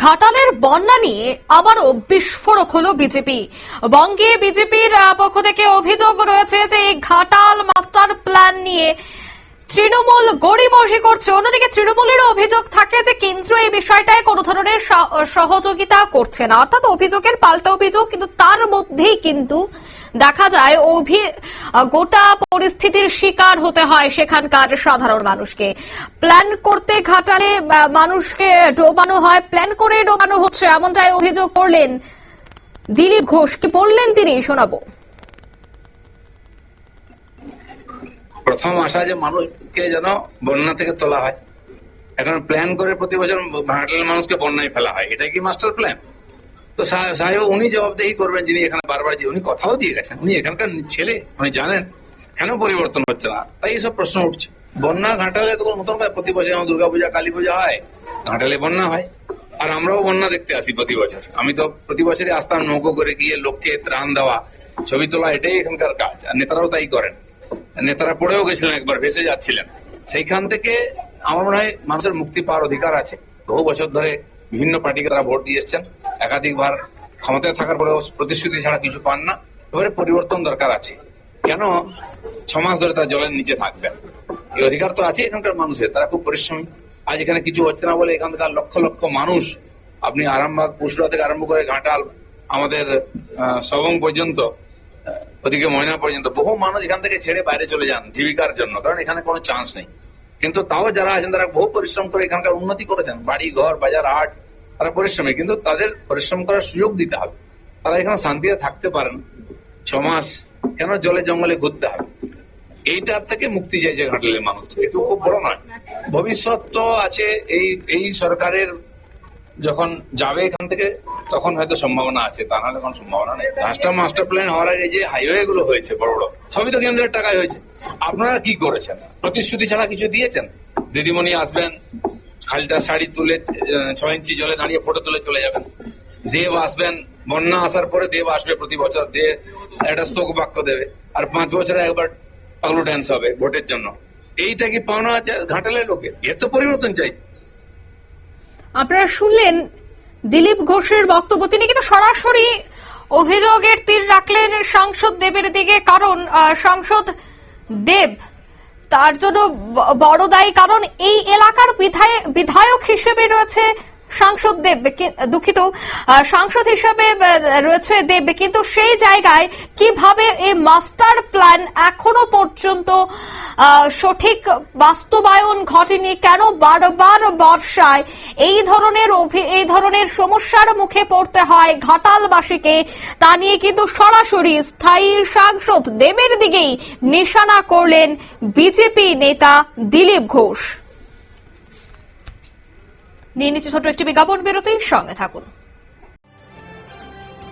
ঘাটালের বন্যা নিয়ে আবারও বিস্ফোরক হলো বিজেপি। বঙ্গে বিজেপির পক্ষ থেকে অভিযোগ রয়েছে যে এই ঘাটাল মাস্টার প্ল্যান নিয়ে তৃণমূল গড়িমসি করছে। অন্যদিকে তৃণমূলেরও অভিযোগ থাকে যে কেন্দ্র এই বিষয়টায় কোনো ধরনের সহযোগিতা করছে না, অর্থাৎ অভিযোগের পাল্টা অভিযোগ। কিন্তু তার মধ্যেই কিন্তু দেখা যায় গোটা পরিস্থিতির শিকার হতে হয় সেখানকার সাধারণ মানুষকে। প্ল্যান করতে ঘাটালে মানুষকে ডোবানো হয়, প্ল্যান করে ডোবানো হচ্ছে, এমনটাই অভিযোগ করলেন দিলীপ ঘোষ। কি বললেন তিনি, শোনাবো। প্রথম আশা যে মানুষকে যেন বন্যা থেকে তোলা হয়, এখন প্ল্যান করে প্রতি বছর ঘাটালের মানুষকে বন্যায় ফেলা হয়, এটা কি মাস্টার প্ল্যান? তো সাহেব উনি জবাবদেহি করবেন, যিনি এখানে বারবার উনি কথাও দিয়ে গেছেন, উনি এখানকার ছেলে, উনি জানেন কেন পরিবর্তন হচ্ছে না, তাই এইসব প্রশ্ন উঠছে। বন্যা ঘাটালে তো নতুন প্রতি বছর দুর্গাপূজা কালী পূজা হয়, ঘাটালে বন্যা হয়, আর আমরাও বন্যা দেখতে আসি প্রতি বছর। আমি তো প্রতি বছরই আসতাম নৌকো করে গিয়ে লোককে ত্রাণ দেওয়া, ছবি তোলা, এটাই এখানকার কাজ, আর নেতারাও তাই করেন। নেতারা পড়েও গেছিলেন, একবার ভেসে যাচ্ছিলেন। সেইখান থেকে আমার মনে হয় মানুষের মুক্তি পাওয়ার অধিকার আছে। বহু বছর ধরে বিভিন্ন পার্টিকে তারা ভোট দিয়ে এসছেন, একাধিকবার ক্ষমতায় থাকার পরেও প্রতিশ্রুতি ছাড়া কিছু পান না। এবারে পরিবর্তন দরকার আছে। কেন 6 মাস ধরে তারা জলের নিচে থাকবেন? এই অধিকার তো আছে এখানকার মানুষের, তারা খুব পরিশ্রমী। আজ এখানে কিছু হচ্ছে না বলে এখানকার লক্ষ লক্ষ মানুষ, আপনি আরামবাগ পুষড়া থেকে আরম্ভ করে ঘাটাল, আমাদের সবং পর্যন্ত, ওদিকে ময়না পর্যন্ত, বহু মানুষ এখান থেকে ছেড়ে বাইরে চলে যান জীবিকার জন্য, কারণ এখানে কোনো চান্স নেই। কিন্তু তাও যারা আছেন তারা বহু পরিশ্রম করে এখানকার উন্নতি করেছেন, বাড়ি ঘর বাজার হাট, তারা পরিশ্রমী। কিন্তু তাদের পরিশ্রম করার সুযোগ দিতে হবে, তারা এখানে শান্তিতে থাকতে পারেন। 6 মাস কেন জলে জঙ্গলে ঘুরতে হবে? এইটার থেকে মুক্তি চাইছে ঘাটালের মানুষ, এটু খুব বড় নয়। ভবিষ্যৎ তো আছে, এই সরকারের যখন যাবে এখান থেকে তখন হয়তো সম্ভাবনা আছে, তা নাহলে কোনো সম্ভাবনা নেই। মাস্টার প্ল্যান হওয়ার আগে যে হাইওয়ে গুলো হয়েছে বড় বড়, সবই তো কেন্দ্রের টাকায় হয়েছে। আপনারা কি করেছেন? প্রতিশ্রুতি ছাড়া কিছু দিয়েছেন? দিদিমণি আসবেন, খালটা শাড়ি তুলে 6 ইঞ্চি জলে দাঁড়িয়ে ফটো তুলে চলে যাবেন। দেব আসবেন, বন্যা আসার পরে দেব আসবে, প্রতি বছর দেব একটা স্তোক বাক্য দেবে, আর 5 বছরে একবার পাগলু ড্যান্স হবে ভোটের জন্য। এইটা কি পাওনা আছে ঘাটালের লোকের? এর তো পরিবর্তন চাই। আপনারা শুনলেন দিলীপ ঘোষের বক্তব্য। তিনি কিন্তু সরাসরি অভিযোগের তীর রাখলেন সাংসদ দেবের দিকে, কারণ সাংসদ দেব তার জন্য বড় দায়ী, কারণ এই এলাকার বিধায়ক হিসেবে রয়েছে সাংসদ দেব, দুঃখিত, সাংসদ হিসেবে রয়েছে দেব। কিন্তু সেই জায়গায় কিভাবে এই মাস্টার প্ল্যান এখনো পর্যন্ত সঠিক বাস্তবায়ন ঘটেনি, কেন বারবার বর্ষায় এই ধরনের সমস্যার মুখে পড়তে হয় ঘাটালবাসীকে, তা নিয়ে কিন্তু সরাসরি স্থায়ী সাংসদ দেবের দিকেই নিশানা করলেন বিজেপি নেতা দিলীপ ঘোষ। নিয়ে নিচ্ছে ছোট্ট একটি বিজ্ঞাপন বিরতি, সঙ্গে থাকুন।